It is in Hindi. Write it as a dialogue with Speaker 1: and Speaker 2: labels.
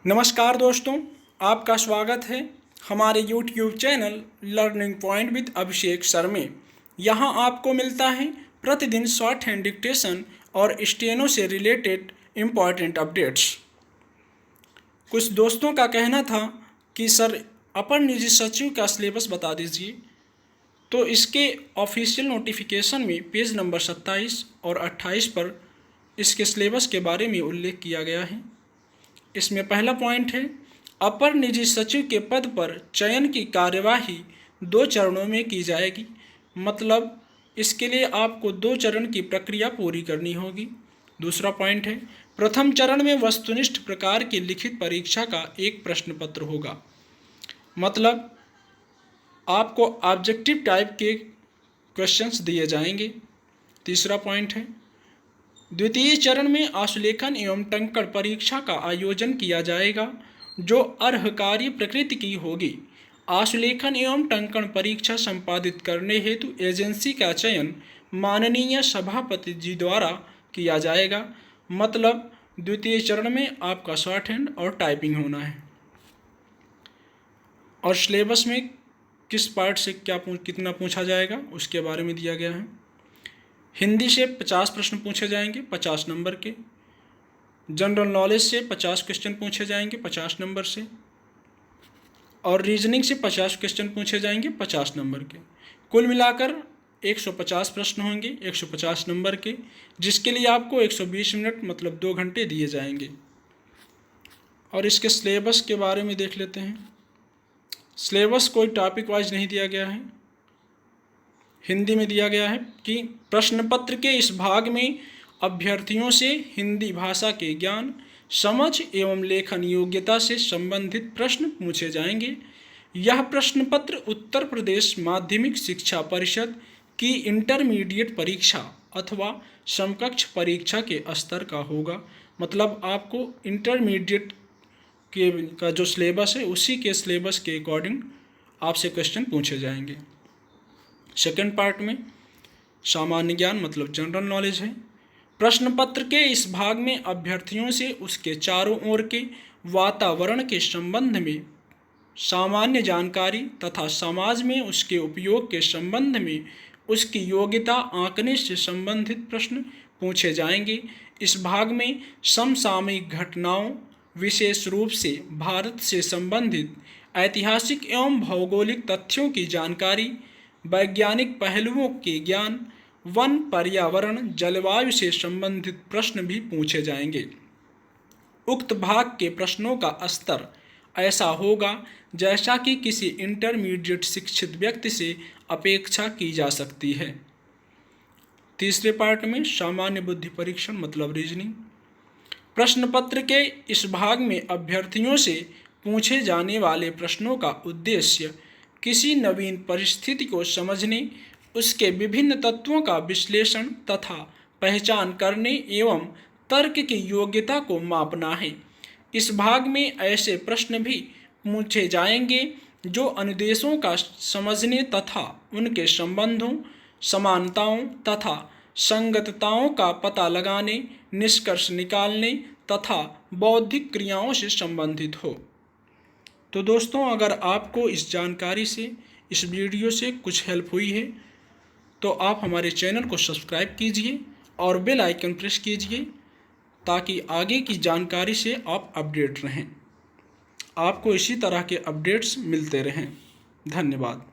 Speaker 1: नमस्कार दोस्तों, आपका स्वागत है हमारे YouTube channel learning point with Abhishek sir में। यहाँ आपको मिलता है प्रतिदिन शॉर्ट हैंड डिक्टेशन और स्टेनो से रिलेटेड इम्पॉर्टेंट अपडेट्स। कुछ दोस्तों का कहना था कि सर अपर निजी सचिव का सिलेबस बता दीजिए, तो इसके ऑफिशियल नोटिफिकेशन में पेज नंबर 27 और 28 पर इसके सिलेबस के बारे में उल्लेख किया गया है। इसमें पहला पॉइंट है, अपर निजी सचिव के पद पर चयन की कार्यवाही 2 चरणों में की जाएगी। मतलब इसके लिए आपको 2 चरण की प्रक्रिया पूरी करनी होगी। दूसरा पॉइंट है, प्रथम चरण में वस्तुनिष्ठ प्रकार की लिखित परीक्षा का एक प्रश्न पत्र होगा। मतलब आपको ऑब्जेक्टिव टाइप के क्वेश्चंस दिए जाएंगे। तीसरा पॉइंट है, द्वितीय चरण में आशुलेखन एवं टंकण परीक्षा का आयोजन किया जाएगा जो अर्हकारी प्रकृति की होगी। आशुलेखन एवं टंकण परीक्षा संपादित करने हेतु एजेंसी का चयन माननीय सभापति जी द्वारा किया जाएगा। मतलब द्वितीय चरण में आपका शॉर्ट हैंड और टाइपिंग होना है। और सिलेबस में किस पार्ट से कितना पूछा जाएगा उसके बारे में दिया गया है। हिंदी से 50 प्रश्न पूछे जाएंगे 50 नंबर के। जनरल नॉलेज से 50 क्वेश्चन पूछे जाएंगे 50 नंबर से। और रीजनिंग से 50 क्वेश्चन पूछे जाएंगे 50 नंबर के। कुल मिलाकर 150 प्रश्न होंगे 150 नंबर के, जिसके लिए आपको 120 मिनट मतलब 2 घंटे दिए जाएंगे। और इसके सिलेबस के बारे में देख लेते हैं। सिलेबस कोई टॉपिक वाइज नहीं दिया गया है। हिंदी में दिया गया है कि प्रश्न पत्र के इस भाग में अभ्यर्थियों से हिंदी भाषा के ज्ञान, समझ एवं लेखन योग्यता से संबंधित प्रश्न पूछे जाएंगे। यह प्रश्न पत्र उत्तर प्रदेश माध्यमिक शिक्षा परिषद की इंटरमीडिएट परीक्षा अथवा समकक्ष परीक्षा के स्तर का होगा। मतलब आपको इंटरमीडिएट का जो सिलेबस है उसी के सिलेबस के अकॉर्डिंग आपसे क्वेश्चन पूछे जाएंगे। सेकेंड पार्ट में सामान्य ज्ञान मतलब जनरल नॉलेज है। प्रश्न पत्र के इस भाग में अभ्यर्थियों से उसके चारों ओर के वातावरण के संबंध में सामान्य जानकारी तथा समाज में उसके उपयोग के संबंध में उसकी योग्यता आंकने से संबंधित प्रश्न पूछे जाएंगे। इस भाग में समसामयिक घटनाओं, विशेष रूप से भारत से संबंधित ऐतिहासिक एवं भौगोलिक तथ्यों की जानकारी, वैज्ञानिक पहलुओं के ज्ञान, वन पर्यावरण जलवायु से संबंधित प्रश्न भी पूछे जाएंगे। उक्त भाग के प्रश्नों का स्तर ऐसा होगा जैसा कि किसी इंटरमीडिएट शिक्षित व्यक्ति से अपेक्षा की जा सकती है। तीसरे पार्ट में सामान्य बुद्धि परीक्षण मतलब रीजनिंग। प्रश्न पत्र के इस भाग में अभ्यर्थियों से पूछे जाने वाले प्रश्नों का उद्देश्य किसी नवीन परिस्थिति को समझने, उसके विभिन्न तत्वों का विश्लेषण तथा पहचान करने एवं तर्क की योग्यता को मापना है। इस भाग में ऐसे प्रश्न भी पूछे जाएंगे जो अनुदेशों का समझने तथा उनके संबंधों, समानताओं तथा संगतताओं का पता लगाने, निष्कर्ष निकालने तथा बौद्धिक क्रियाओं से संबंधित हो। तो दोस्तों, अगर आपको इस जानकारी से, इस वीडियो से कुछ हेल्प हुई है तो आप हमारे चैनल को सब्सक्राइब कीजिए और बेल आइकन प्रेस कीजिए ताकि आगे की जानकारी से आप अपडेट रहें। आपको इसी तरह के अपडेट्स मिलते रहें। धन्यवाद।